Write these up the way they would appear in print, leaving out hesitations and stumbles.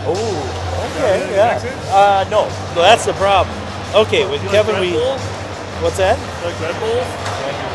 Oh, Is that okay, what you yeah. mix it? No, that's the problem. Okay, with Do you like Kevin, Red we Bull? what's that? You like Red Bulls? Thank you.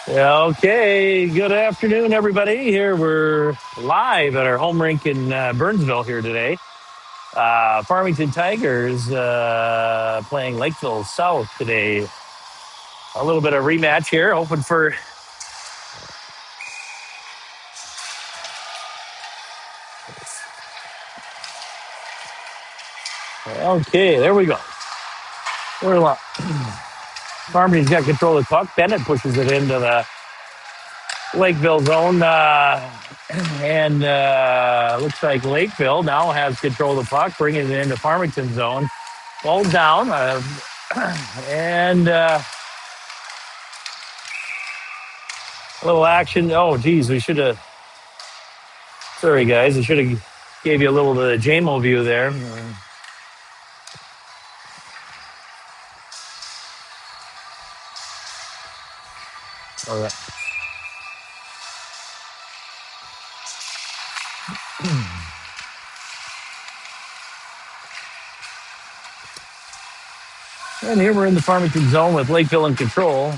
Yeah, okay. Good afternoon, everybody. Here we're live at our home rink in Burnsville here today. Farmington Tigers playing Lakeville South today. A little bit of rematch here, hoping for. Okay, there we go. We're live. Farmington's got control of the puck. Bennett pushes it into the Lakeville zone. And looks like Lakeville now has control of the puck, bringing it into Farmington zone. Ball down. And a little action. Oh, geez, we should have. Sorry, guys. I should have gave you a little of the JMO view there. All right. And here we're in the Farmington zone with Lakeville in control.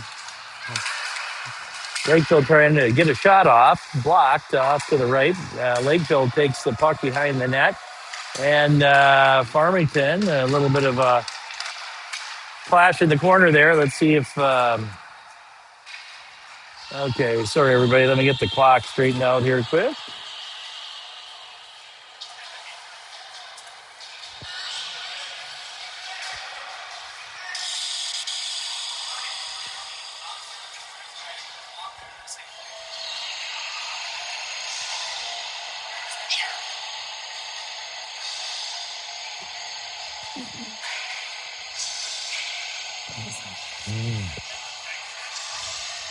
Lakeville trying to get a shot off, blocked off to the right. Lakeville takes the puck behind the net. And Farmington, a little bit of a flash in the corner there. Let's see if. Okay, sorry, everybody. Let me get the clock straightened out here quick.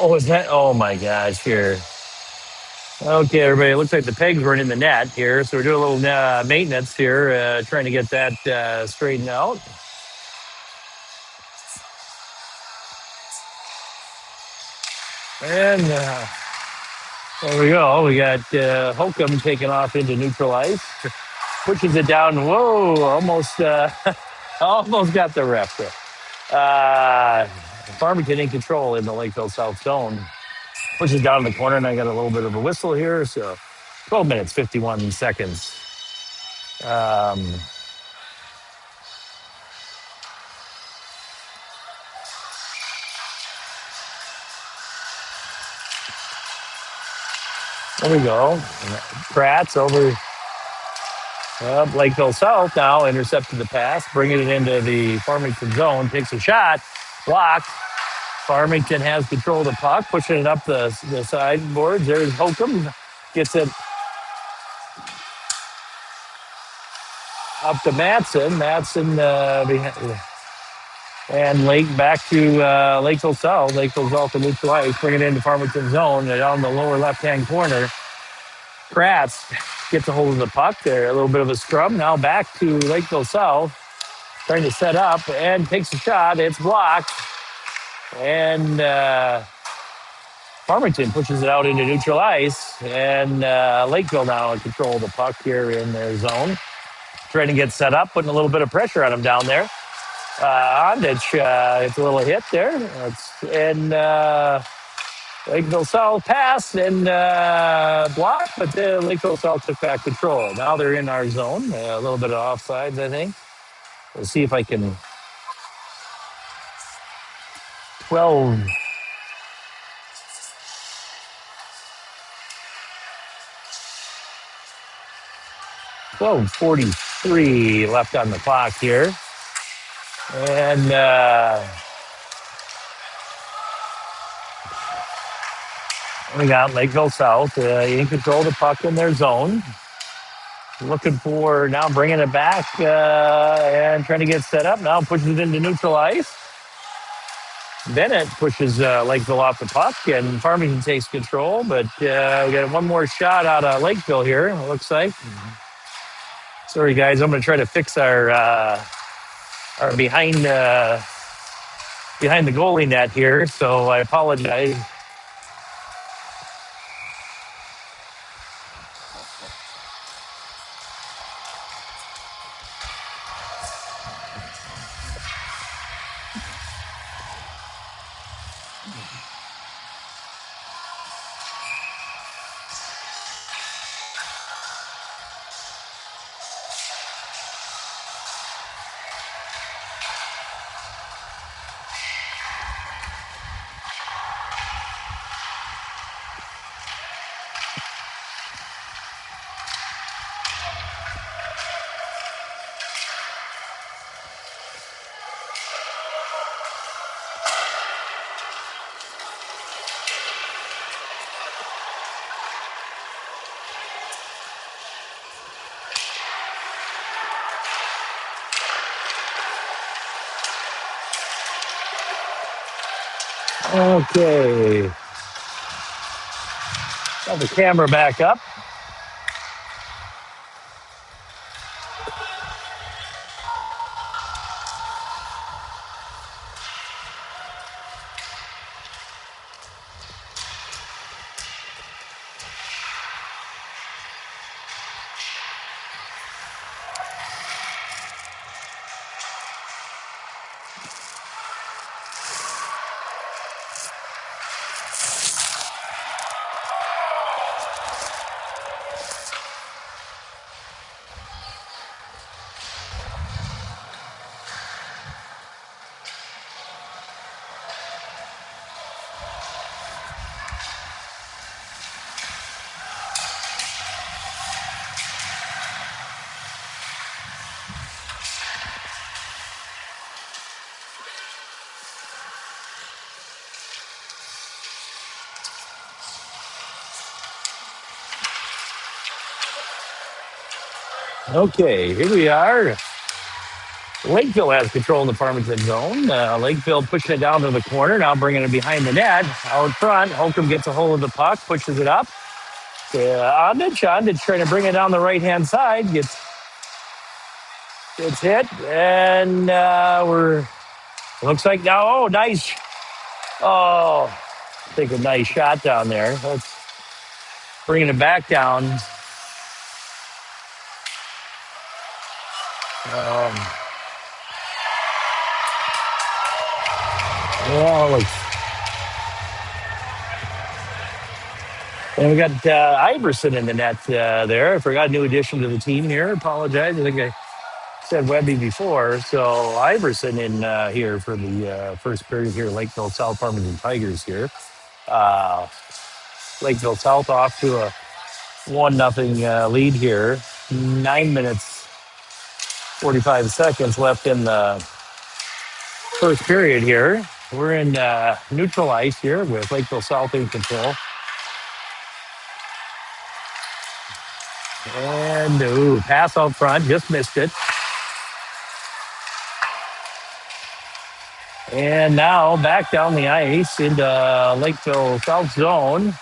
Oh, is that? Oh, my gosh, here. Okay, everybody. It looks like the pegs weren't in the net here. So we're doing a little maintenance here, trying to get that straightened out. And there we go. We got Holcomb taking off into neutral ice. Pushes it down. Whoa, almost almost got the ref there. Farmington in control in the Lakeville South zone. Pushes down in the corner, and I got a little bit of a whistle here. So 12 minutes, 51 seconds. There we go. Kratz over Lakeville South now intercepted the pass, bringing it into the Farmington zone. Takes a shot, blocked. Farmington has control of the puck, pushing it up the sideboards. There's Holcomb, gets it up to Matson. And Lake back to Lakeville South. Lakeville South to neutral ice, bring it into Farmington zone. And down the lower left-hand corner, Kratz gets a hold of the puck there. A little bit of a scrub. Now back to Lakeville South, trying to set up and takes a shot. It's blocked. And Farmington pushes it out into neutral ice. And Lakeville now in control of the puck here in their zone. Trying to get set up, putting a little bit of pressure on him down there. Ondich, it's a little hit there. And Lakeville South passed and blocked, but Lakeville South took back control. Now they're in our zone. A little bit of offsides, I think. Let's see if I can. 12. .43 left on the clock here. And we got Lakeville South in control of the puck in their zone. Looking for now bringing it back and trying to get set up. Now pushes it into neutral ice. Bennett pushes Lakeville off the puck, and Farmington takes control. But we got one more shot out of Lakeville here, it looks like. Sorry, guys. I'm going to try to fix our behind the goalie net here, so I apologize. Okay, got the camera back up. Okay, here we are. Lakeville has control in the Farmington zone. Lakeville pushing it down to the corner, now bringing it behind the net. Out front, Holcomb gets a hold of the puck, pushes it up. Ondich trying to bring it down the right-hand side, gets hit, and looks like now, nice. Oh, take a nice shot down there. Let's bringing it back down. Um, well, and we got Iverson in the net there. I forgot, new addition to the team here. Apologize. I think I said Webby before. So Iverson in here for the first period here. Lakeville South Farmington Tigers here. Uh, Lakeville South off to a 1-0 lead here. 9 minutes, 45 seconds left in the first period here. We're in neutral ice here with Lakeville South in control. And pass out front, just missed it. And now back down the ice into Lakeville South zone.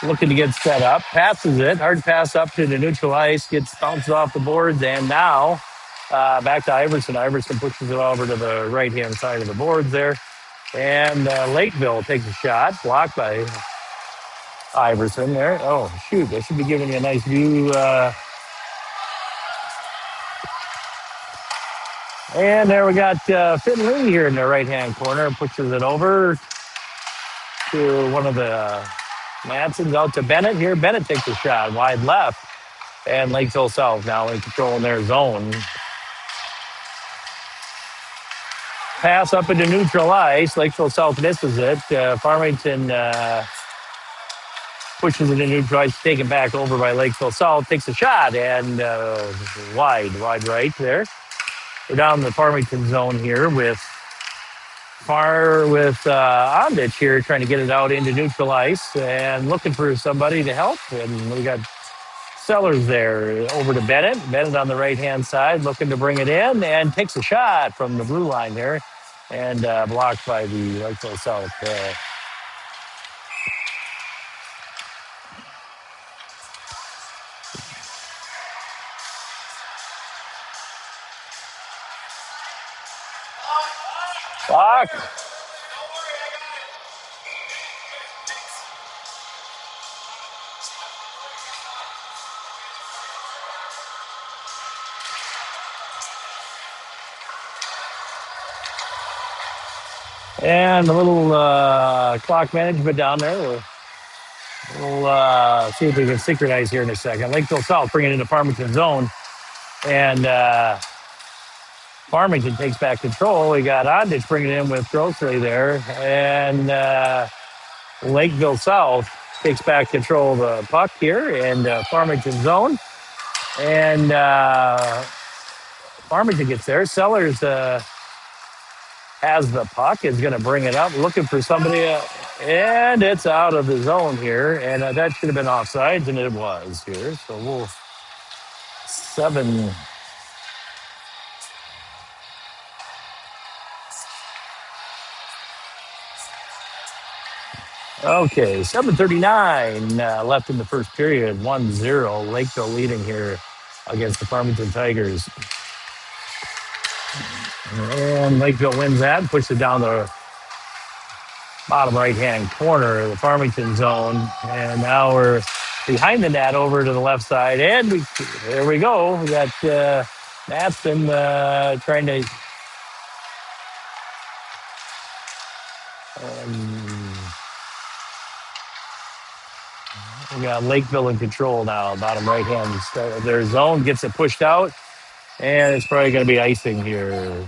Looking to get set up. Passes it. Hard pass up to the neutral ice. Gets bounced off the boards. And now back to Iverson. Iverson pushes it over to the right-hand side of the boards there. And Lakeville takes a shot. Blocked by Iverson there. Oh, shoot. I should be giving you a nice view. And there we got Finley here in the right-hand corner. Pushes it over to one of the Mansons, out to Bennett here. Bennett takes a shot wide left. And Lakeville South now in control in their zone. Pass up into neutral ice. Lakeville South misses it. Farmington pushes it in neutral ice, taken back over by Lakeville South. Takes a shot and wide right there. We're down in the Farmington zone here with Ondich here trying to get it out into neutral ice and looking for somebody to help. And we got Sellers there over to Bennett. Bennett on the right-hand side looking to bring it in and takes a shot from the blue line there and blocked by the Lakeville South. Block. And a little clock management down there. We'll see if we can synchronize here in a second. Lakeville South bringing it into Farmington zone. And Farmington takes back control. We got Ondich bringing it in with Grocery there. And Lakeville South takes back control of the puck here in Farmington zone. And Farmington gets there. Sellers has the puck, is going to bring it up, looking for somebody, and it's out of the zone here. And that should have been offsides, and it was here. So we'll 7. Okay, 7:39 left in the first period. 1-0. Lakeville leading here against the Farmington Tigers. And Lakeville wins that and pushes it down the bottom right-hand corner of the Farmington zone. And now we're behind the net over to the left side. And there we go. We got Matson trying to... we got Lakeville in control now, bottom right-hand. Their zone gets it pushed out. And it's probably going to be icing here.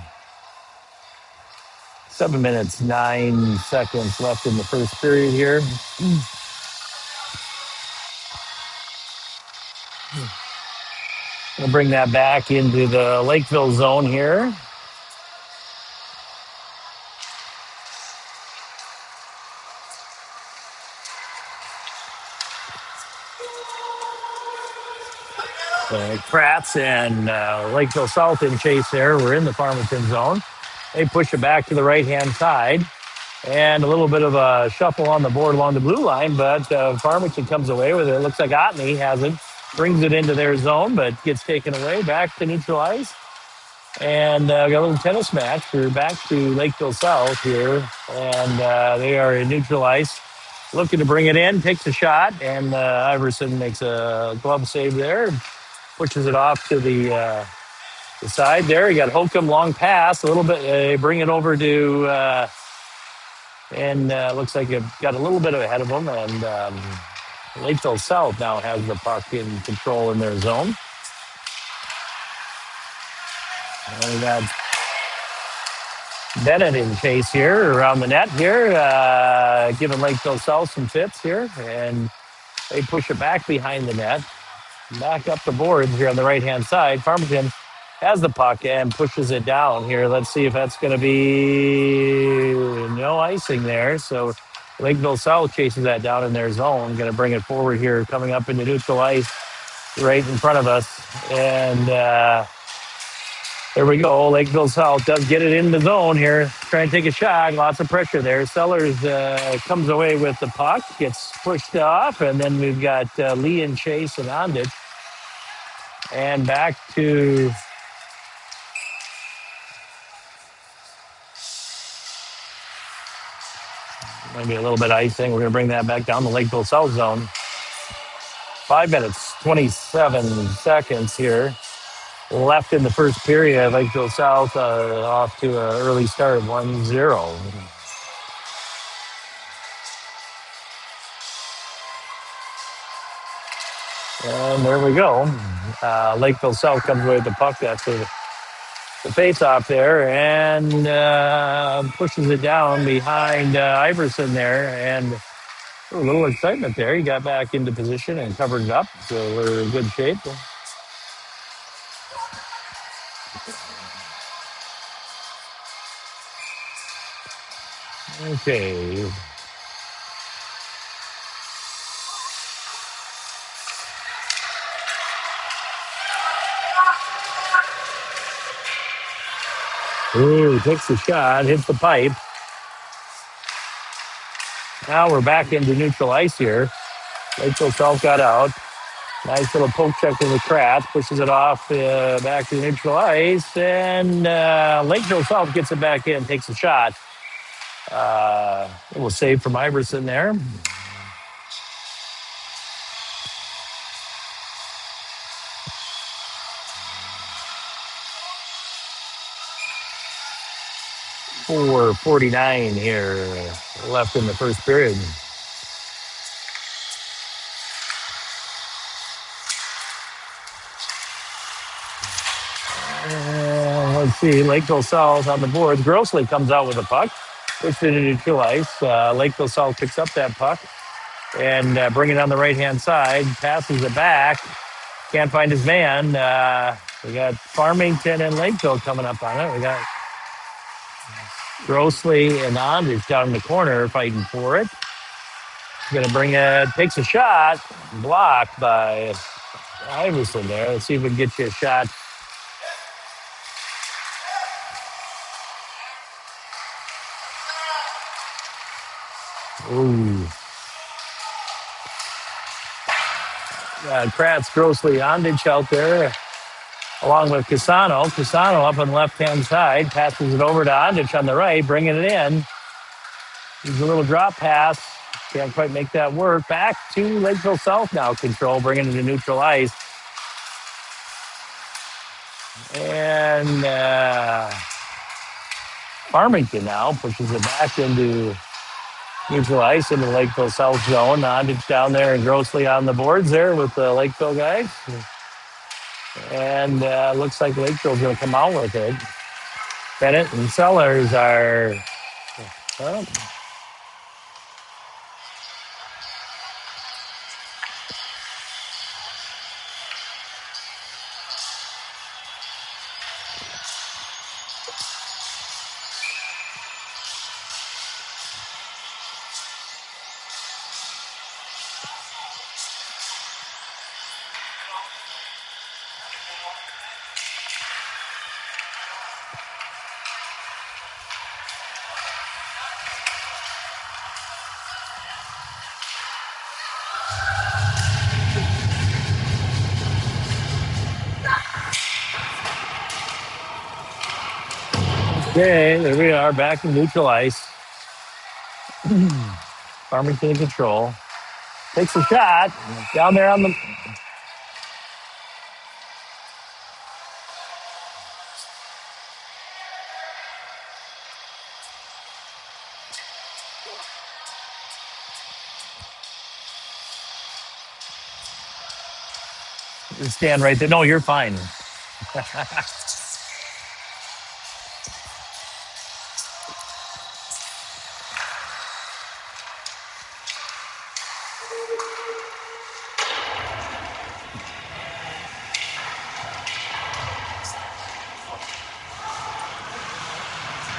7 minutes, 9 seconds left in the first period here. We'll bring that back into the Lakeville zone here. Kratz and Lakeville South in chase there. We're in the Farmington zone. They push it back to the right-hand side. And a little bit of a shuffle on the board along the blue line, but Farmington comes away with it. Looks like Otney has it, brings it into their zone, but gets taken away back to neutral ice. And got a little tennis match. We're back to Lakeville South here, and they are in neutral ice, looking to bring it in, takes a shot, and Iverson makes a glove save there, pushes it off to the side there. You got Holcomb, long pass, a little bit, bring it over to, and looks like it got a little bit ahead of them, and Lakeville South now has the puck in control in their zone. And we got Bennett in chase here around the net here, giving Lakeville South some fits here, and they push it back behind the net, back up the boards here on the right-hand side. Farmington has the puck and pushes it down here. Let's see if that's going to be no icing there. So Lakeville South chases that down in their zone, going to bring it forward here, coming up into neutral ice right in front of us, and there we go. Lakeville South does get it in the zone here. Trying to take a shot. Lots of pressure there. Sellers comes away with the puck. Gets pushed off. And then we've got Lee and Chase and Ondich. And back to... maybe a little bit of icing. We're going to bring that back down the Lakeville South zone. 5 minutes, 27 seconds here left in the first period. Lakeville South off to an early start, 1-0. And there we go. Lakeville South comes away with the puck after the face-off there and pushes it down behind Iverson there. And a little excitement there. He got back into position and covered it up. So we're in good shape. Okay. Ooh, takes the shot, hits the pipe. Now we're back into neutral ice here. Lakeville South got out. Nice little poke check with the Kratz, pushes it off back to neutral ice, and Lakeville South gets it back in, takes a shot. A little save from Iverson there. .449 here left in the first period. Let's see, Lakeville South on the boards. Grossly comes out with a puck, puts it into neutral ice. Lakeville South picks up that puck and bring it on the right-hand side, passes it back. Can't find his man. We got Farmington and Lakeville coming up on it. We got Grossly and Anders down in the corner fighting for it. Going to bring it, takes a shot, blocked by Iverson there. Let's see if we can get you a shot. Ooh. Kratz, Grossly, Ondich out there, along with Casano. Casano up on the left-hand side, passes it over to Ondich on the right, bringing it in. He's a little drop pass. Can't quite make that work. Back to Lakeville South now. Control, bringing it to neutral ice. And Farmington now pushes it back into neutral ice into the Lakeville South zone. Ondich down there and Grossly on the boards there with the Lakeville guys. And looks like Lakeville's going to come out with it. Bennett and Sellers are... Well, okay, there we are, back in neutral ice. Farmington in control. Takes a shot down there on the... Stand right there. No, you're fine.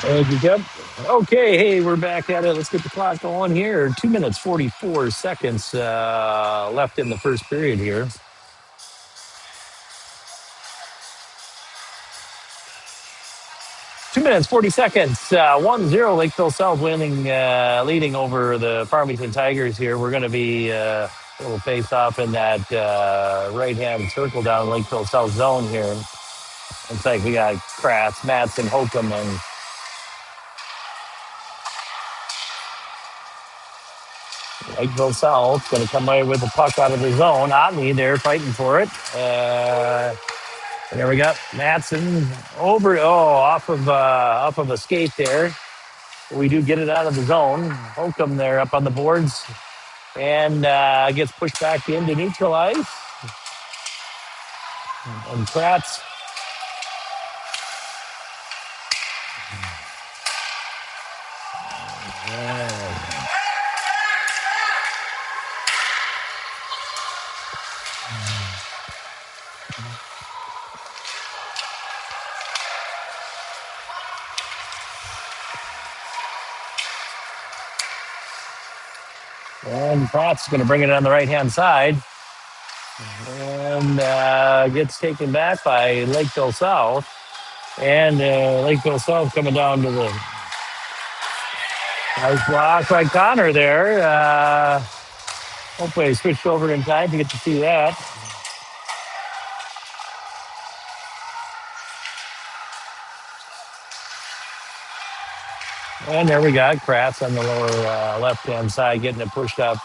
Thank you, Kip. Okay, hey, we're back at it. Let's get the clock going here. 2 minutes, 44 seconds left in the first period here. 2 minutes, 40 seconds. 1-0 Lakeville South winning, leading over the Farmington Tigers here. We're going to be a little face-off in that right-hand circle down Lakeville South zone here. Looks like we got Kratz, Matson, Holcomb, and Lakeville South going to come away with the puck out of the zone. Otney there fighting for it. And there we got Matson over, off of a skate there. We do get it out of the zone. Holcomb there up on the boards and gets pushed back into neutral ice. And Kratz. And Kratz is going to bring it on the right-hand side. And gets taken back by Lakeville South. And Lakeville South coming down to the nice block by Connor there. Hopefully I switched over in time to get to see that. And there we got Kratz on the lower left-hand side getting it pushed up.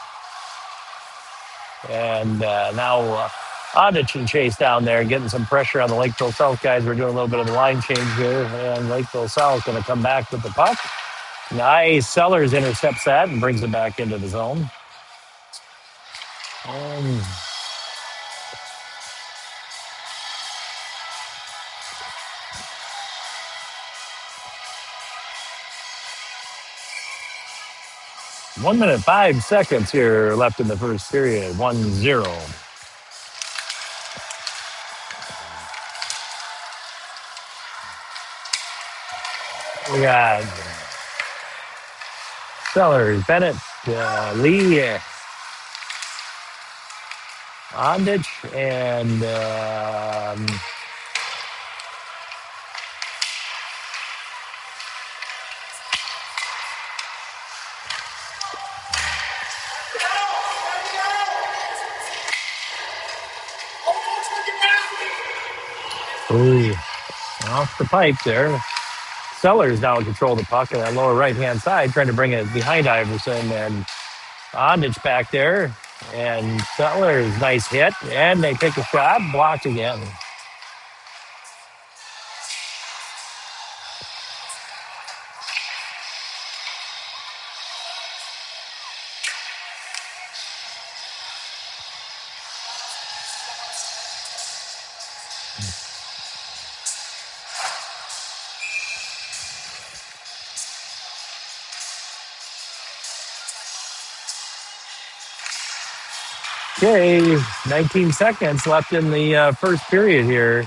And now Ondich and Chase down there getting some pressure on the Lakeville South guys. We're doing a little bit of a line change here. And Lakeville South going to come back with the puck. Nice. Sellers intercepts that and brings it back into the zone. 1 minute, 5 seconds here left in the first period. 1-0. We got Sellers, Bennett, Lee, Ondich, and Ooh, off the pipe there. Sellers now in control of the puck on that lower right-hand side, trying to bring it behind Iverson, and Ondich back there. And Sellers, nice hit, and they take a shot, blocked again. Okay, 19 seconds left in the first period here.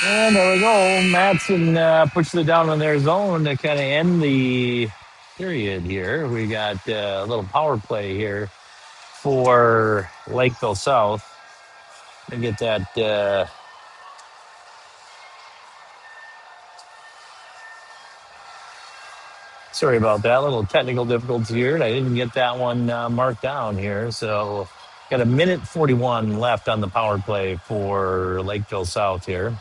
And there we go. Matson pushed it down on their zone to kind of end the period here. We got a little power play here for Lakeville South. And get that. Sorry about that. A little technical difficulty here. And I didn't get that one marked down here. So got a minute 41 left on the power play for Lakeville South here.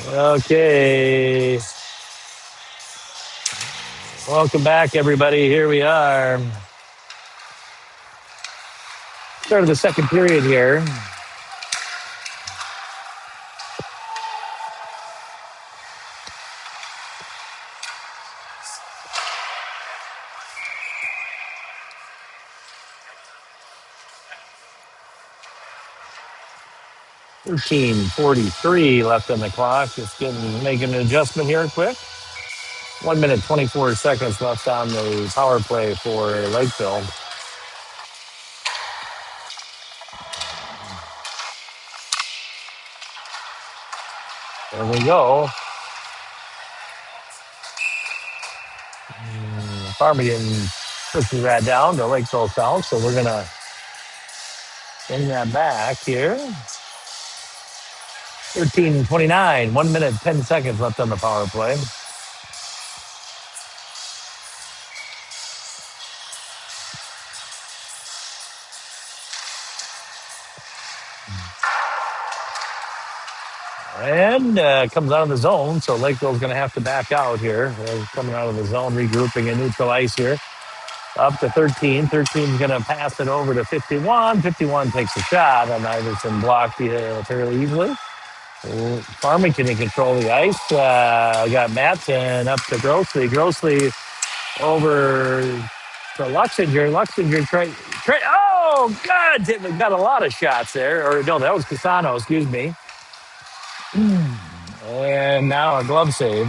Okay. Welcome back, everybody. Here we are. Start of the second period here. .43 left on the clock. Just making an adjustment here quick. 1 minute, 24 seconds left on the power play for Lakeville. There we go. Farmington pushes that down to Lakeville South, so we're going to bring that back here. 13:29, 1 minute, 10 seconds left on the power play. And comes out of the zone, so Lakeville's going to have to back out here. They're coming out of the zone, regrouping in neutral ice here. Up to 13. 13's going to pass it over to 51. 51 takes a shot, and Iverson blocked fairly easily. Farmington in control of the ice. Got Matson up to Grossly. Grossly over to Luxinger. Luxinger oh, God! Got a lot of shots there. Or no, that was Casano, excuse me. And now a glove save.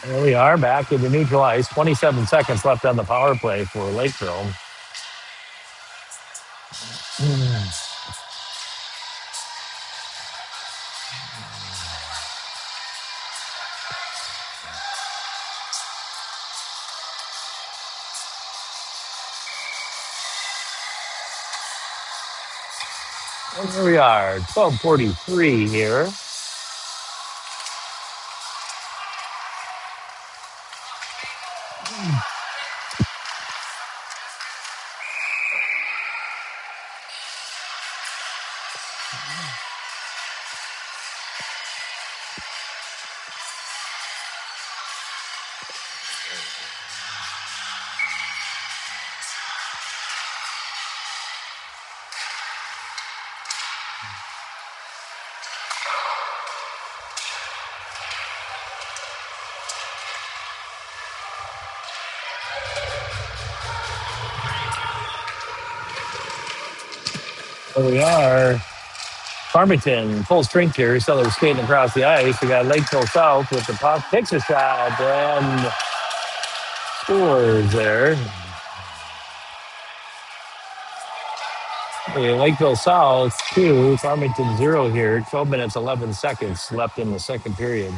There we are back in the neutral ice. 27 seconds left on the power play for Lakeville. And here we are, 12:43 here. Here we are. Farmington, full strength here. So they're skating across the ice. We got Lakeville South with the puck. Takes a shot and scores there. Lakeville South 2, Farmington 0 here. 12 minutes, 11 seconds left in the second period.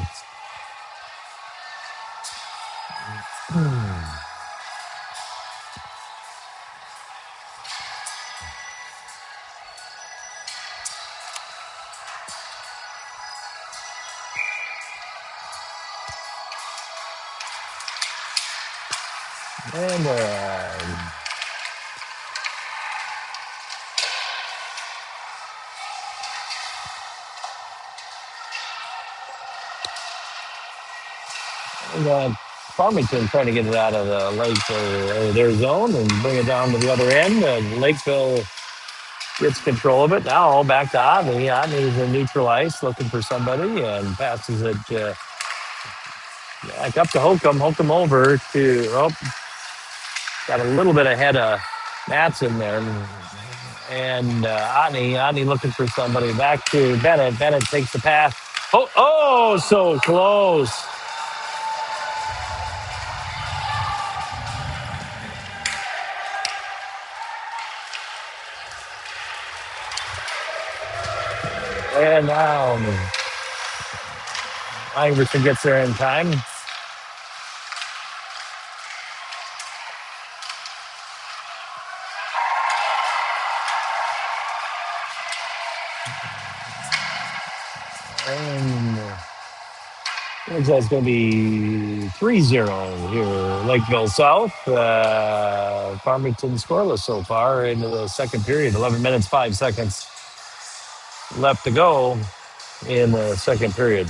And we got Farmington trying to get it out of the Lakeville, their zone and bring it down to the other end. And Lakeville gets control of it. Now back to Oddly. Oddly's in neutral ice looking for somebody and passes it back up to Holcomb. Holcomb over to, got a little bit ahead of Matson there. And Ani looking for somebody. Back to Bennett. Bennett takes the pass. Oh, so close. And now Iverson gets there in time. And looks like it's going to be 3-0 here. Lakeville South. Farmington scoreless so far into the second period. 11 minutes, 5 seconds left to go in the second period.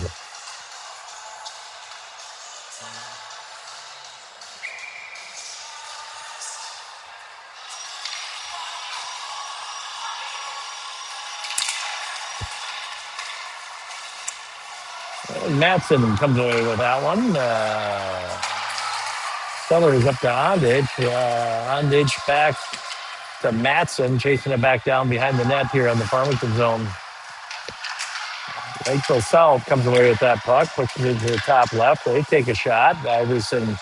Matson comes away with that one. Sellers up to Ondich. Ondich back to Matson, chasing it back down behind the net here on the Farmington zone. Lakeville South comes away with that puck, pushes it to the top left. They take a shot. Iverson,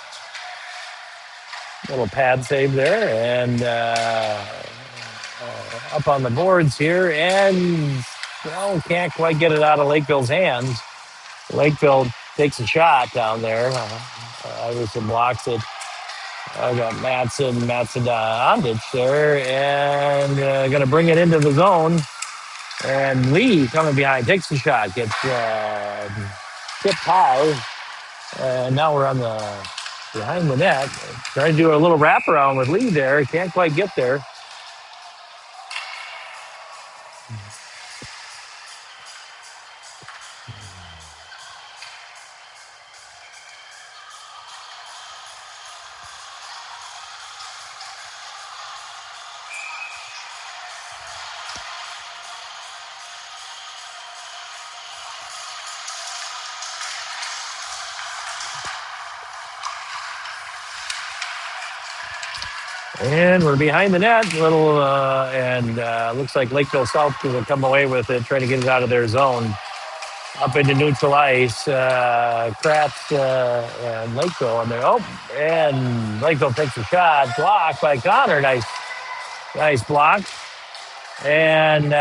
little pad save there, and up on the boards here, and can't quite get it out of Lakeville's hands. Lakeville takes a shot down there. Iverson blocks it. I got Matson Ondich there, and going to bring it into the zone. And Lee coming behind takes the shot, gets tipped high, and now we're on the behind the net. Trying to do a little wraparound with Lee there. Can't quite get there. And we're behind the net, and looks like Lakeville South will come away with it, trying to get it out of their zone. up into neutral ice. Kratz and Lakeville, and and Lakeville takes a shot, blocked by Connor. Nice block, and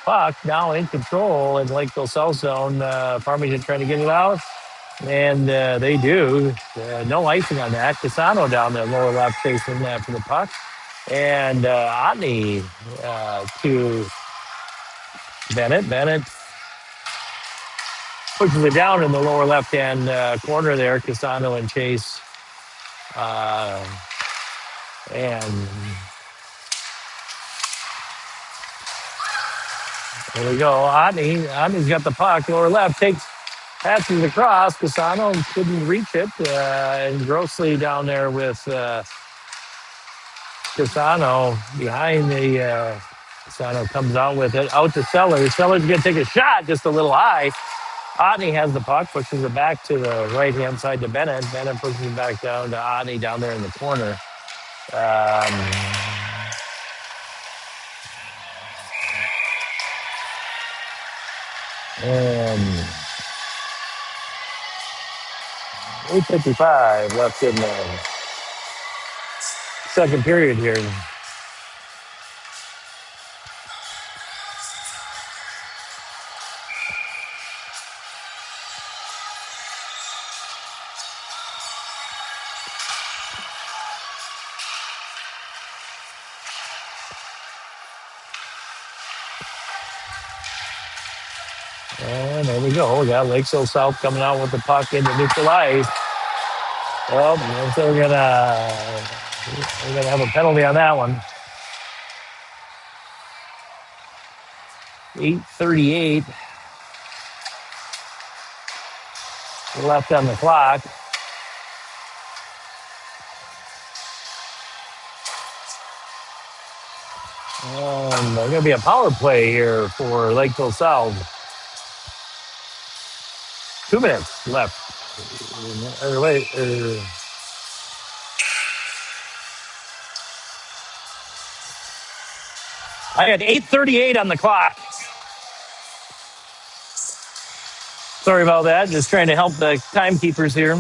puck now in control in Lakeville South Zone. Farmington trying to get it out, and they do. No icing on that. Casano down there, lower left, chasing after the puck, and Otney to Bennett. Bennett pushes it down in the lower left-hand corner there. Casano and Chase, and there we go. Otney's got the puck, lower left, passes across. Casano couldn't reach it, and Grossly down there with Casano behind the. Casano comes out with it, out to Sellers. Sellers going to take a shot just a little high. Otney has the puck, pushes it back to the right-hand side to Bennett. Bennett pushes it back down to Otney down there in the corner. And 8:55 left in the second period here. And there we go. We got Lakeville South coming out with the puck into neutral ice. Well, so we're gonna have a penalty on that one. 8:38 left on the clock. And there's gonna be a power play here for Lakeville South. 2 minutes left. I had 8:38 on the clock. Sorry about that. Just trying to help the timekeepers here.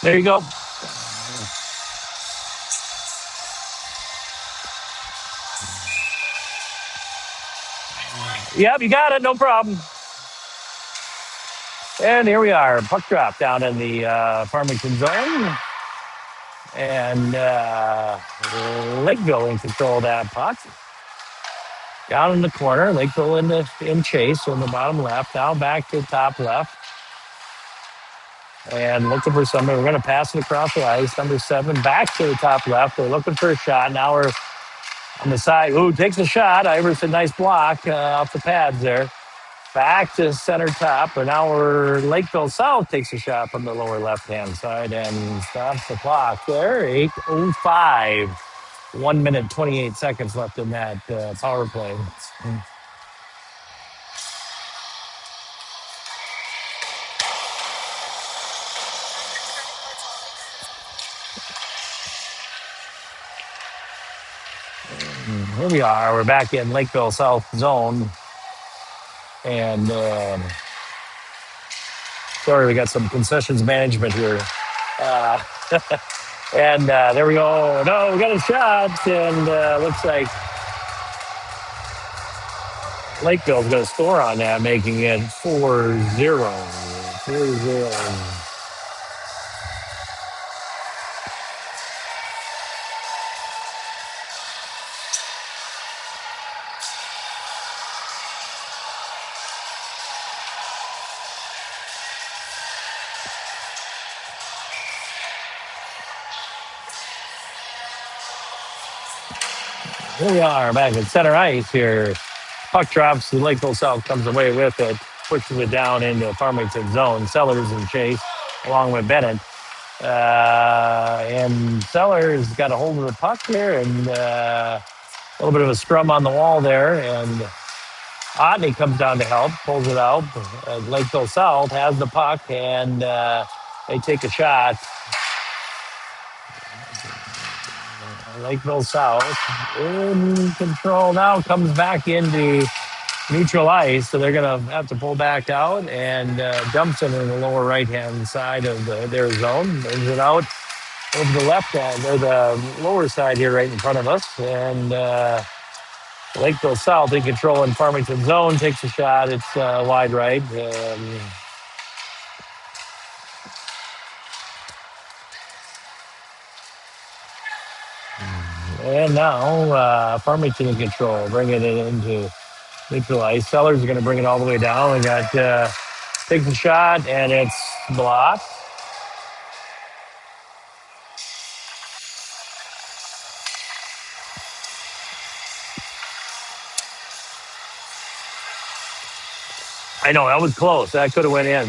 There you go. Yep, you got it. No problem. And here we are. Puck drop down in the Farmington zone. And Lakeville in control of that puck. Down in the corner. Lakeville in chase in the bottom left. Now back to the top left. And looking for somebody. We're going to pass it across the ice. Number 7 back to the top left. They're looking for a shot. Now we're on the side. Ooh, takes a shot. Iverson, nice block off the pads there. Back to center top. But now Lakeville South takes a shot from the lower left-hand side and stops the clock there. 8:05. 1 minute, 28 seconds left in that power play. Here we are. We're back in Lakeville South zone. And sorry, we got some concessions management here. And there we go. No, we got a shot. And looks like Lakeville's going to score on that, making it 4-0. 4-0. Here we are back at center ice here. Puck drops. The Lakeville South comes away with it, pushes it down into Farmington zone. Sellers and Chase along with Bennett. And Sellers got a hold of the puck here and a little bit of a scrum on the wall there. And Otney comes down to help, pulls it out. Lakeville South has the puck and They take a shot. Lakeville South in control now, comes back into neutral ice, so they're going to have to pull back out, and dumps it in the lower right-hand side of their zone. Brings it out over the left hand, or the lower side here right in front of us, and Lakeville South in control in Farmington zone, takes a shot. It's wide right. And now Farmington in control, bringing it into neutral ice. Sellers are going to bring it all the way down. We got takes a shot, and it's blocked. I know, that was close. That could have went in.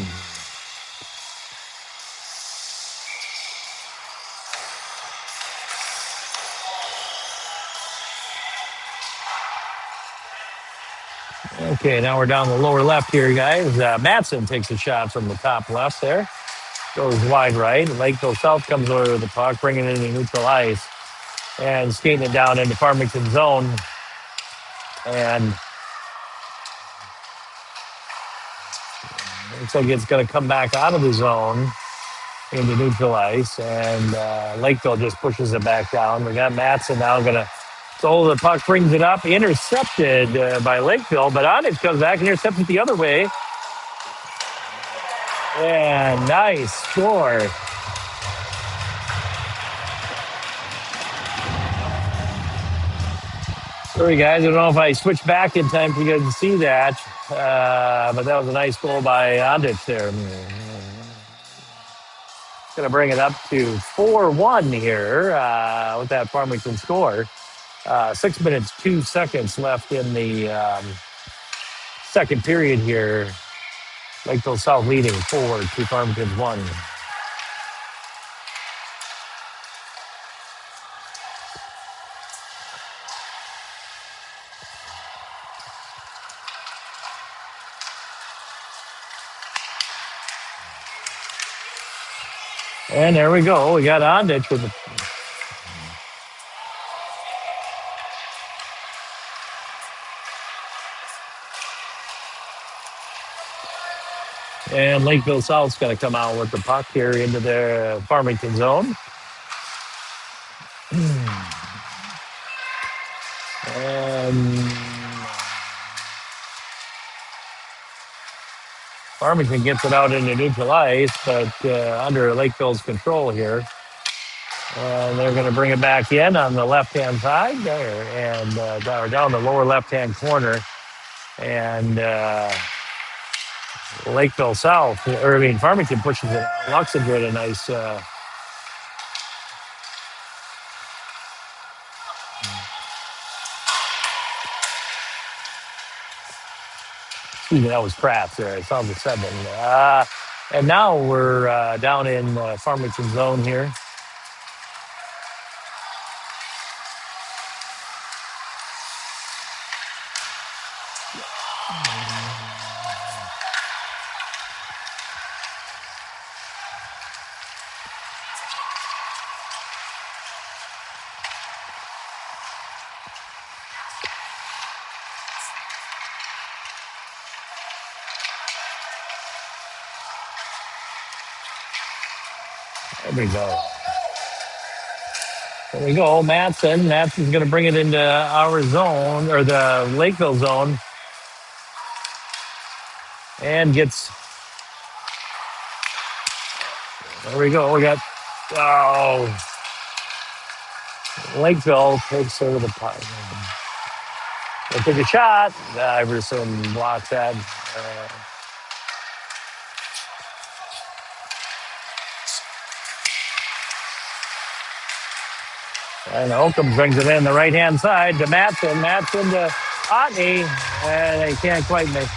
Okay, now we're down the lower left here, guys. Matson takes a shot from the top left there. Goes wide right. Lakeville South comes over with the puck, bringing it into neutral ice and skating it down into Farmington zone. And looks like it's going to come back out of the zone into neutral ice. And Lakeville just pushes it back down. We got Matson now going to hold the puck, brings it up, intercepted by Lakeville, but Onich comes back and intercepts it the other way. And nice score. Sorry, guys. I don't know if I switched back in time for you guys to see that, but that was a nice goal by Onich there. Going to bring it up to 4-1 here with that Farmington score. 6 minutes, 2 seconds left in the second period here. Lakeville South leading 4 to Farmington's 1. And there we go. We got Ondich with the. And Lakeville South's going to come out with the puck here into their Farmington zone. And Farmington gets it out into neutral ice, but under Lakeville's control here. And they're going to bring it back in on the left-hand side there, and down the lower left-hand corner. And Lakeville South, Farmington pushes it. Locks into it a nice. Excuse me, that was Kraft there. It's on the 7. And now we're down in Farmington zone here. There we go. There we go. Matson's going to bring it into our zone, or the Lakeville zone. And gets. There we go. We got. Oh. Lakeville takes over the puck. They take a shot. Iverson blocks that. And Oakham brings it in the right-hand side to Matson. Matson to Otney. And they can't quite make.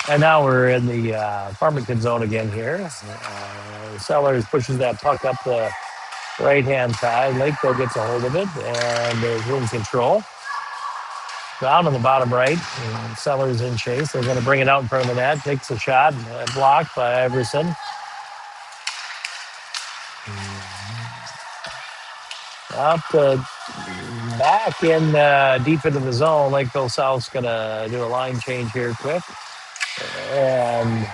And now we're in the Farmington zone again here. Sellers pushes that puck up the right-hand side. Lakeville gets a hold of it and is in control. Down on the bottom right. Sellers in chase. They're going to bring it out in front of the net. Takes a shot. Blocked by Iverson. Up to back in deep into the zone. Lakeville South's going to do a line change here quick. And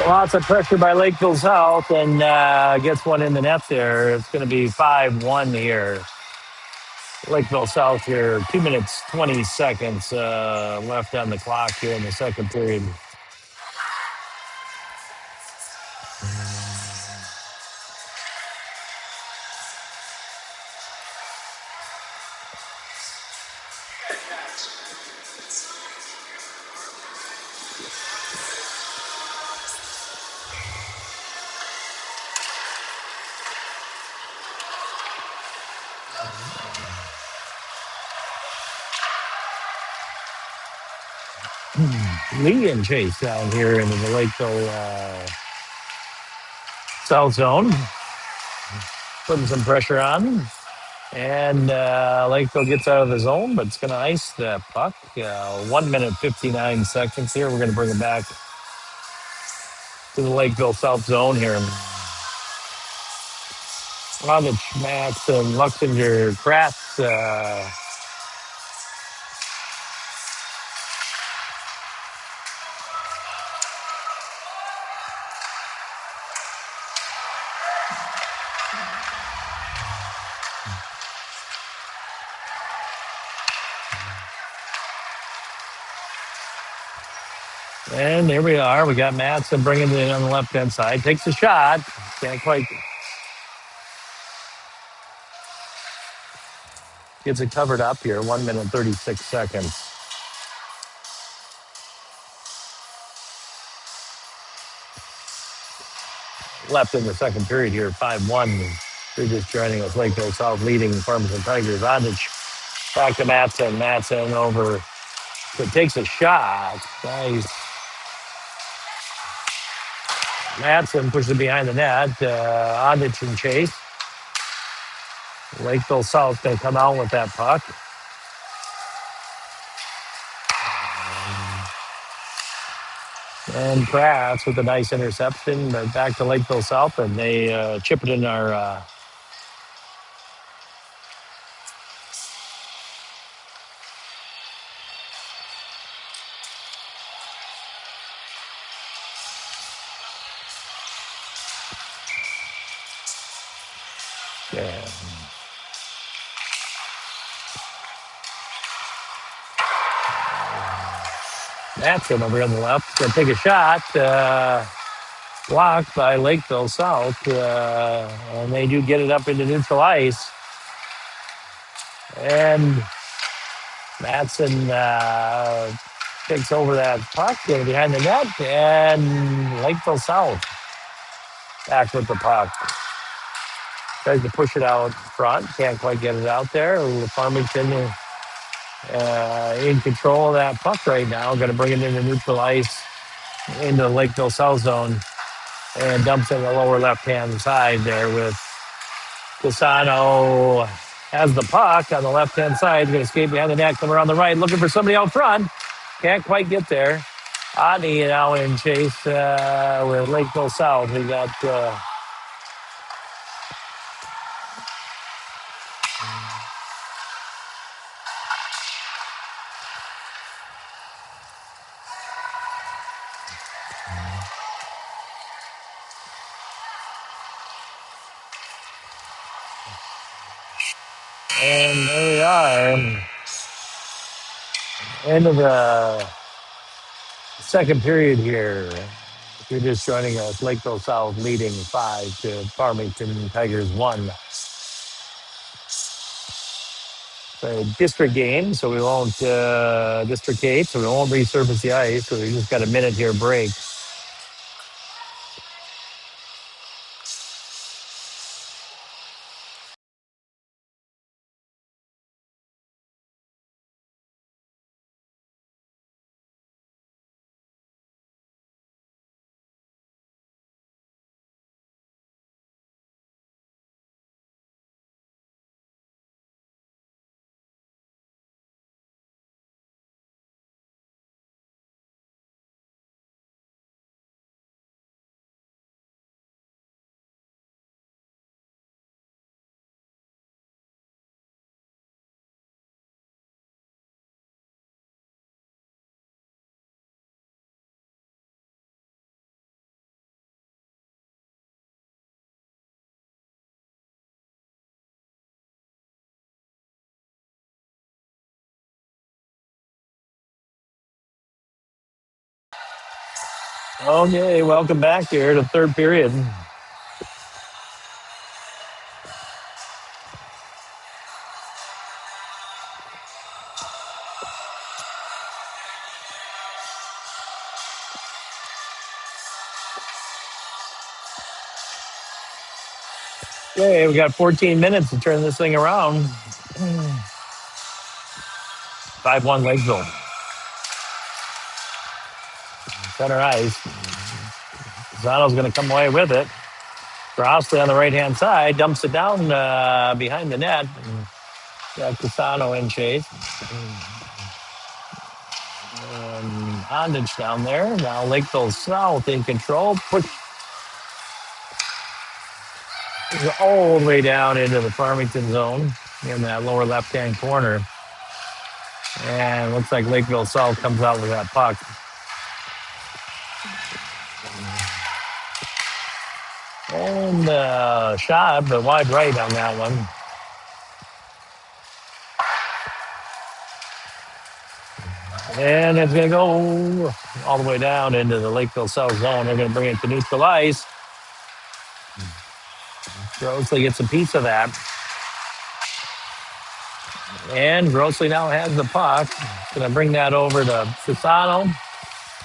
lots of pressure by Lakeville South and gets one in the net there. It's going to be 5-1 here. Lakeville South here, 2 minutes, 20 seconds left on the clock here in the second period. Lee and Chase down here into the Lakeville South zone, putting some pressure on. And Lakeville gets out of the zone, but it's going to ice the puck. 1 minute, 59 seconds here. We're going to bring it back to the Lakeville South zone here. On the Max and Luxinger, Kratz. And there we are. We got Matson bringing it in on the left-hand side. Takes a shot. Can't quite. Gets it covered up here. 1 minute, 36 seconds. Left in the second period here. 5-1. You're just joining us. Lakeville South leading Farmington Tigers. Ondich back to Matson. Matson over. So takes a shot. Nice. Matson pushes it behind the net. Ondich and Chase. Lakeville South going to come out with that puck. And Kratz with a nice interception, but back to Lakeville South, and they chip it in our. Yeah. Matson over on the left, going to take a shot. Blocked by Lakeville South, and they do get it up into neutral ice. And Matson takes over that puck behind the net, and Lakeville South back with the puck. Tries to push it out front, can't quite get it out there. Farmington in control of that puck right now. Going to bring it into neutral ice into the Lakeville South zone and dumps it in the lower left-hand side there with Casano has the puck on the left-hand side. Going to skate behind the net, come around the right, looking for somebody out front. Can't quite get there. Odney now in chase with Lakeville South. We got and there we are. End of the second period here. You're just joining us. Lakeville South leading 5 to Farmington Tigers 1. A district game, so we won't district 8, so we won't resurface the ice. So we just got a minute here break. Okay, welcome back here to third period. Okay, we got 14 minutes to turn this thing around. 5-1 Lakeville. Center ice. Zano's going to come away with it. Crossley on the right-hand side dumps it down behind the net. Got Casano in chase. And Hondage down there. Now Lakeville South in control. Push all the way down into the Farmington zone in that lower left-hand corner. And looks like Lakeville South comes out with that puck. And shot, but wide right on that one. And it's going to go all the way down into the Lakeville South zone. They're going to bring it to neutral ice. Grosley gets a piece of that. And Grosley now has the puck. Going to bring that over to Susano.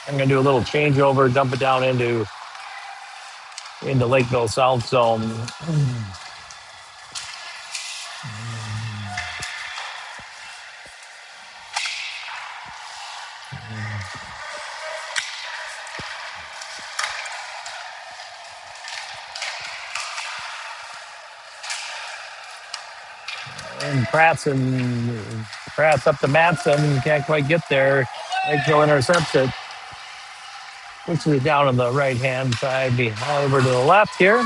I'm going to do a little changeover, dump it down into Lakeville South zone. And Pratt's up to Matson. Can't quite get there. Lakeville intercepts it. Pushes it down on the right-hand side, over to the left here.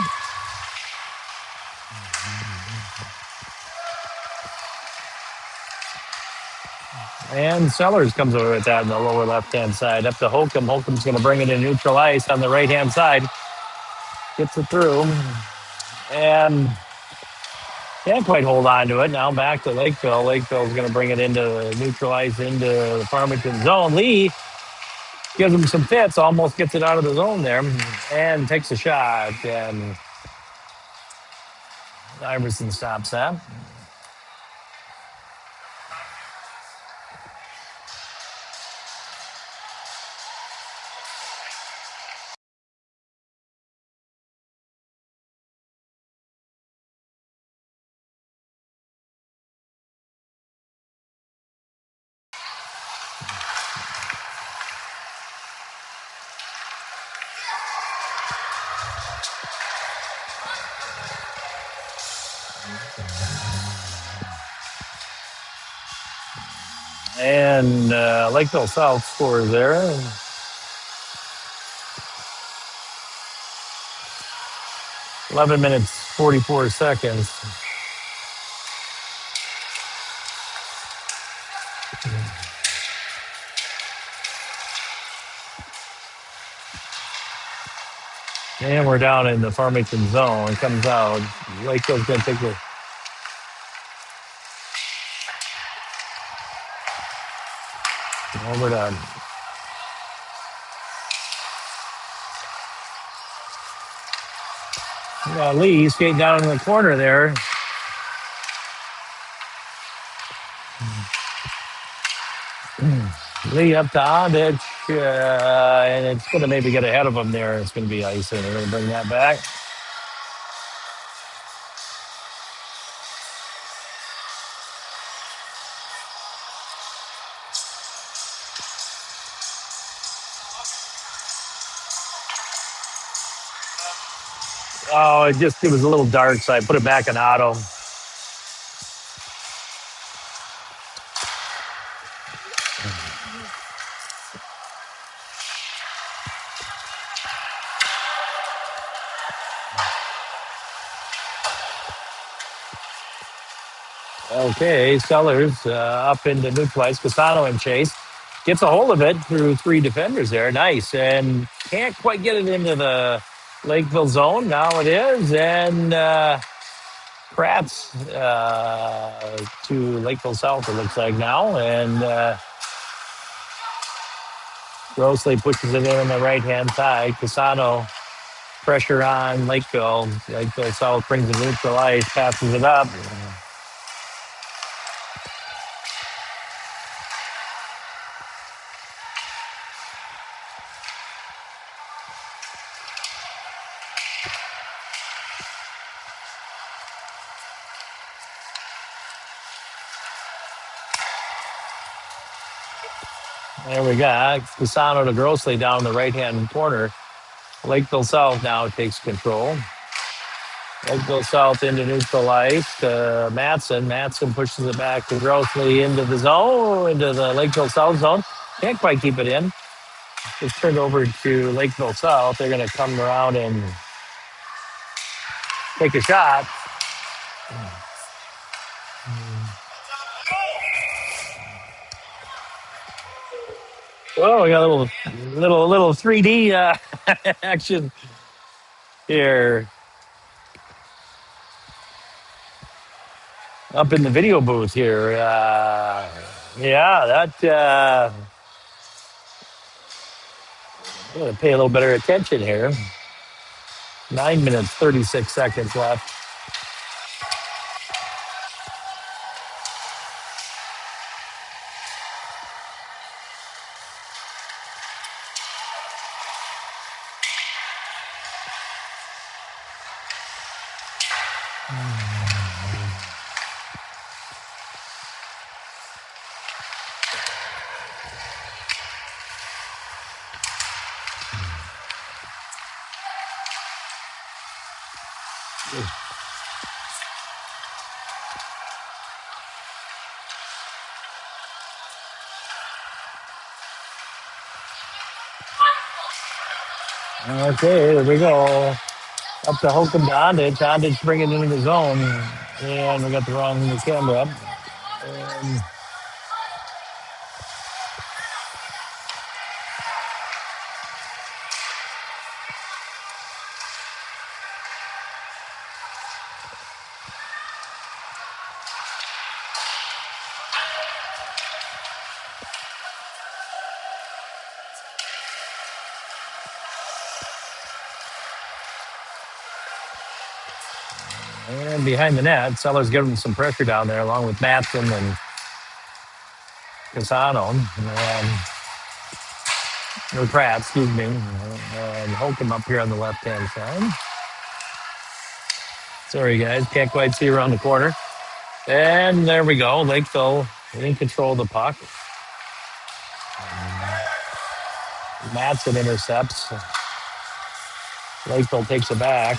And Sellers comes over with that on the lower left-hand side. Up to Holcomb. Holcomb's going to bring it in neutral ice on the right-hand side. Gets it through. And can't quite hold on to it. Now back to Lakeville. Lakeville's going to bring it into neutral ice into the Farmington zone. Lee gives him some fits. Almost gets it out of the zone there. And takes a shot. And Iverson stops that. And Lakeville South scores there. 11 minutes, 44 seconds. And we're down in the Farmington zone. It comes out. Lakeville's going to take the over to Lee skating down in the corner there. Lee up to Ondich, and it's going to maybe get ahead of him there. It's going to be icing. They're going to bring that back. Oh, it was a little dark, so I put it back in auto. Okay, Sellers up into neutralize. Casano and Chase gets a hold of it through three defenders there. Nice. And can't quite get it into the Lakeville zone. Now it is. And Kratz to Lakeville South, it looks like now. And Grosley pushes it in on the right hand side. Casano pressure on Lakeville. Lakeville South brings it neutral ice, passes it up. There we go. Casano to Grosley down the right hand corner. Lakeville South now takes control. Lakeville South into neutral ice to Matson. Matson pushes it back to Grosley into the zone, into the Lakeville South zone. Can't quite keep it in. It's turned over to Lakeville South. They're going to come around and take a shot. Oh, we got a little 3D action here up in the video booth here. Yeah, that I'm going to pay a little better attention here. 9 minutes, 36 seconds left. Okay, there we go. Up to Holcomb to Ondich. Ondich bringing it into the zone. And we got the wrong camera up. And and behind the net, Sellers giving some pressure down there along with Matson and Casano. Or Pratt, excuse me. And Holcomb up here on the left-hand side. Sorry, guys. Can't quite see around the corner. And there we go. Lakeville in control of the puck. Matson intercepts. Lakeville takes it back.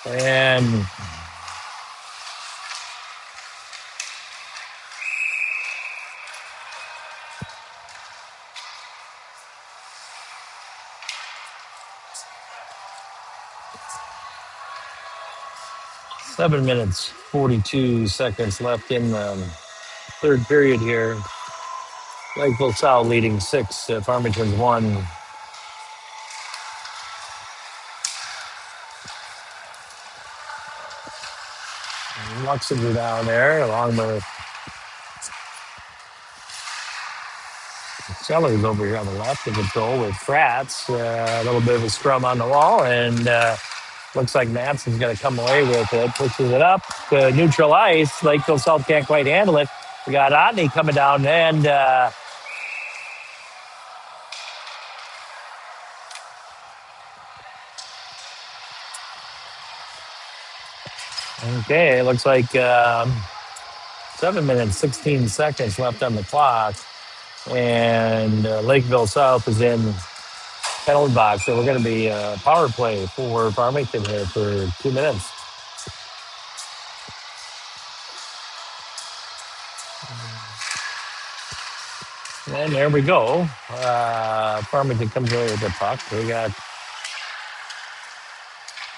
And 7 minutes, 42 seconds left in the third period here. Lakeville South leading 6, Farmington's 1. Luxinger down there along with Sellers over here on the left in control with Kratz. A little bit of a scrum on the wall, and Looks like Manson's going to come away with it. Pushes it up to neutral ice. Lakeville South can't quite handle it. We got Otney coming down and okay, looks like 7 minutes, 16 seconds left on the clock. And Lakeville South is in penalty box. So we're going to be power play for Farmington here for 2 minutes. And there we go. Farmington comes away with the puck. We got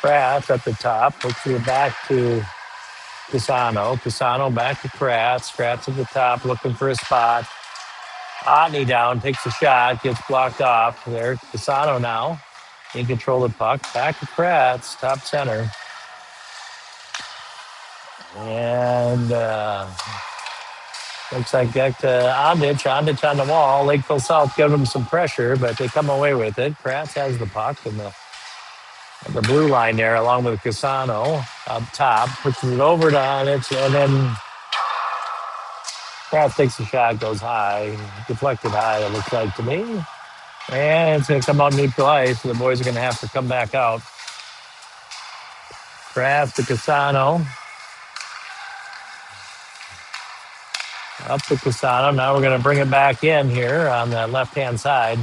Pratt at the top. Looks it back to Pisano. Pisano back to Kratz. Kratz at the top looking for a spot. Otney down, takes a shot, gets blocked off. There, Pisano now in control of the puck. Back to Kratz, top center. And looks like back to Ondich. Ondich on the wall. Lakeville South giving them some pressure, but they come away with it. Kratz has the puck in the blue line there, along with Casano up top. Pushes it over to Ondich, and then Kratz takes a shot, goes high. Deflected high, it looks like to me. And it's going to come out neutral ice, so the boys are going to have to come back out. Kratz to Casano. Up to Casano. Now we're going to bring it back in here on the left-hand side.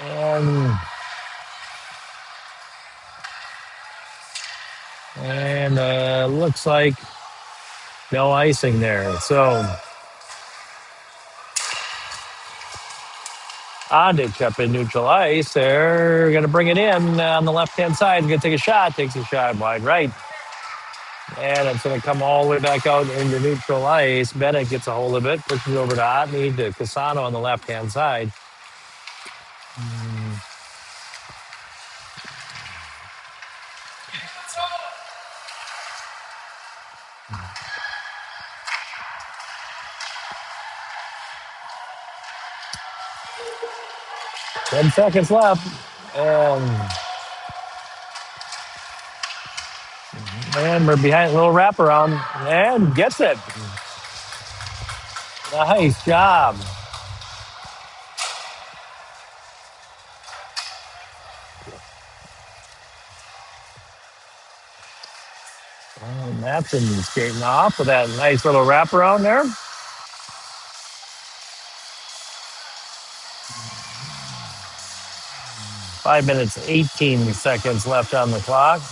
And looks like no icing there. So Ondich up in neutral ice. They're going to bring it in on the left-hand side. Going to take a shot. Takes a shot wide right. And it's going to come all the way back out into neutral ice. Bennett gets a hold of it. Pushes it over to Otney to Casano on the left-hand side. 10 seconds left. And we're behind a little wraparound. And gets it. Nice job. Matson skating off with that nice little wraparound there. 5 minutes, 18 seconds left on the clock.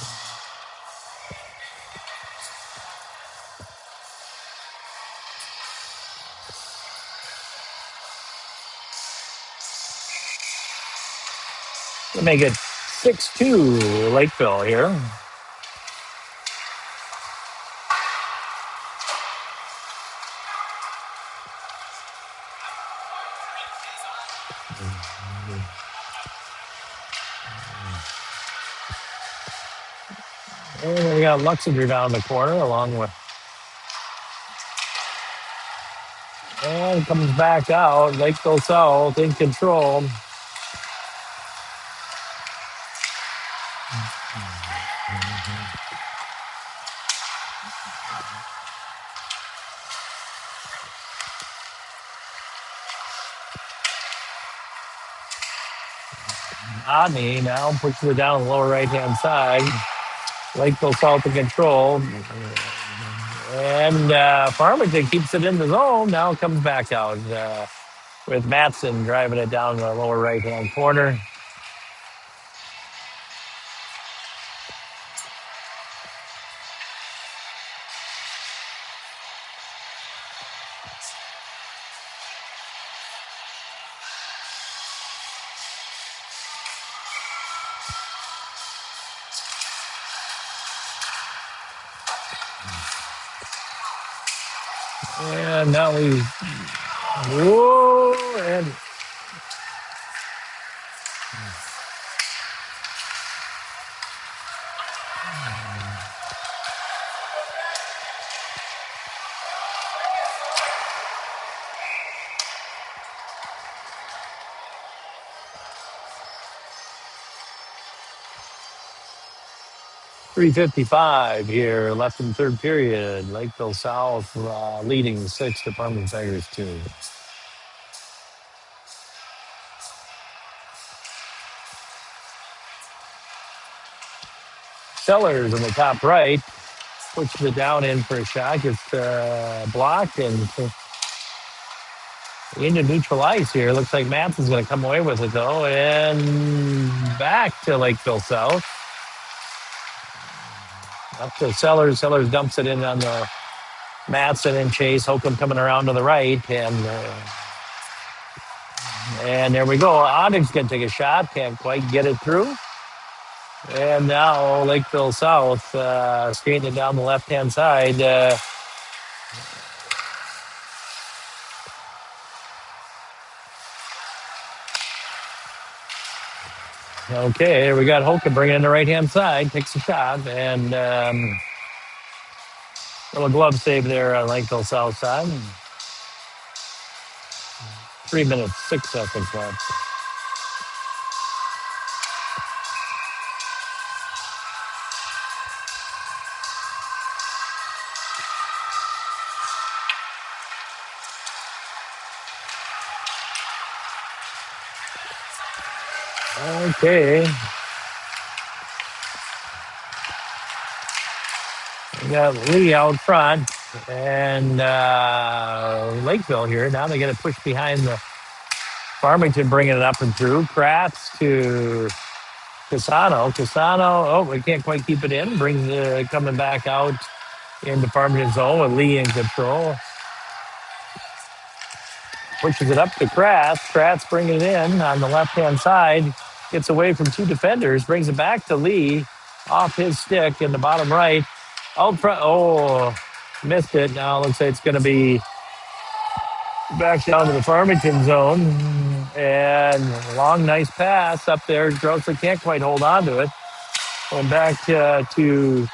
We'll make it 6-2 Lakeville here. And we got Luxinger down the corner along with. And comes back out. Lakeville South in control. Ani now pushes it down the lower right-hand side. Lakeville South in control. And Farmington keeps it in the zone. Now comes back out with Matson driving it down the lower right-hand corner. And now and 3:55 here, left in the third period. Lakeville South leading 6 to Farmington Tigers 2. Sellers in the top right pushes it down in for a shot, gets blocked and into neutral ice here. Looks like Manson's going to come away with it though, and back to Lakeville South. Up to Sellers. Sellers dumps it in on the Matson and Chase. Holcomb coming around to the right, and there we go. Onyx going to take a shot, can't quite get it through. And now Lakeville South skating it down the left-hand side. Okay, we got Holcomb bringing in the right-hand side, takes a shot, and little glove save there on Lakeville South side. 3 minutes, 6 seconds left. Okay. We got Lee out front and Lakeville here. Now they get a push behind the Farmington bringing it up and through. Kratz to Casano. Casano, oh, we can't quite keep it in. Brings it coming back out into Farmington zone with Lee in control. Pushes it up to Kratz. Kratz bringing it in on the left-hand side. Gets away from 2 defenders. Brings it back to Lee. Off his stick in the bottom right. Out front. Oh, missed it. Now looks like it's going to be back down to the Farmington zone. And long, nice pass up there. Grosley can't quite hold on to it. Going back to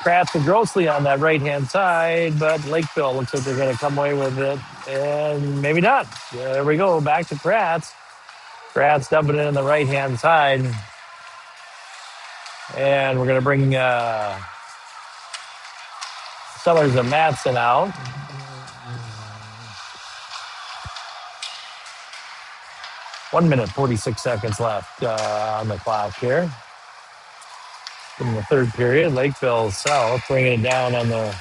Kratz and Grosley on that right-hand side, but Lakeville looks like they're going to come away with it, and maybe not. There we go, back to Kratz. Kratz dumping it on the right-hand side, and we're going to bring Sellers and Matson out. One minute, 46 seconds left on the clock here. In the third period, Lakeville South bringing it down on the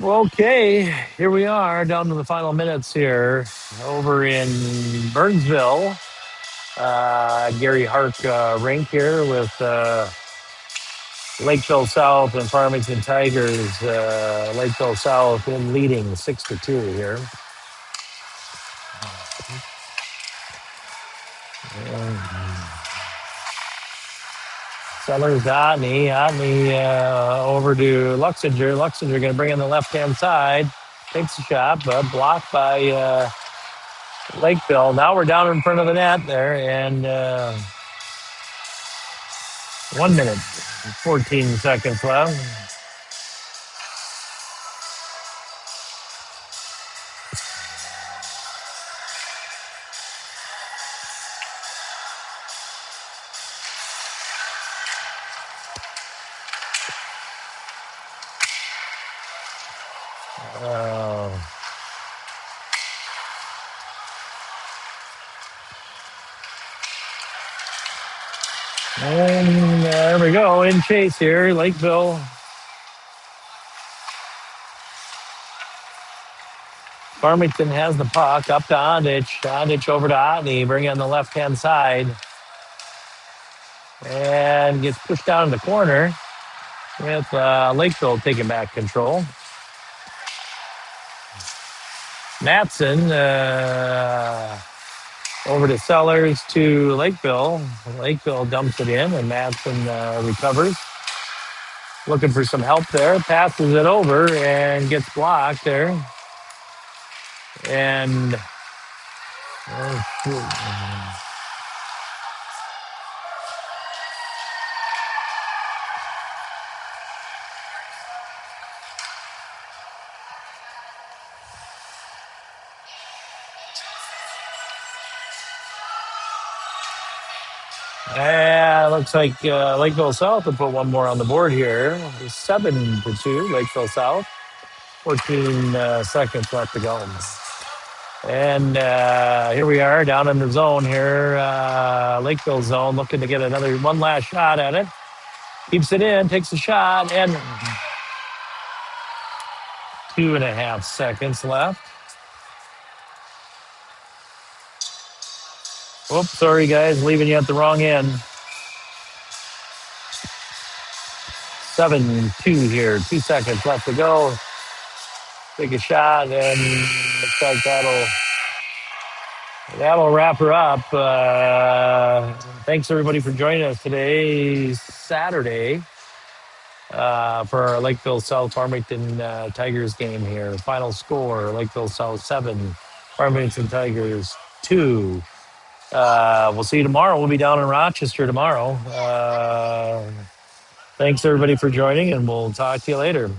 okay, here we are down to the final minutes here over in Burnsville. Gary Hark rink here with Lakeville South and Farmington Tigers. Lakeville South in leading 6-2 here. Sellers Otney over to Luxinger. Luxinger going to bring in the left-hand side. Takes a shot, but blocked by Lakeville. Now we're down in front of the net there, and 1 minute, 14 seconds left. And there we go, in chase here, Lakeville. Farmington has the puck up to Ondich. Ondich over to Otney, bring on the left-hand side. And gets pushed down in the corner with Lakeville taking back control. Matson over to Sellers to Lakeville. Lakeville dumps it in, and Matson recovers. Looking for some help there. Passes it over and gets blocked there. And Looks like Lakeville South will put one more on the board here. 7-2, Lakeville South. 14 seconds left to go. And here we are down in the zone here, Lakeville zone, looking to get one last shot at it. Keeps it in, takes a shot, and 2.5 seconds left. Oops, sorry guys, leaving you at the wrong end. 7-2 here, 2 seconds left to go. Take a shot, and looks like that'll wrap her up. Thanks everybody for joining us today, Saturday, for our Lakeville South Farmington Tigers game here. Final score: Lakeville South 7, Farmington Tigers 2. We'll see you tomorrow. We'll be down in Rochester tomorrow. Thanks everybody for joining, and we'll talk to you later.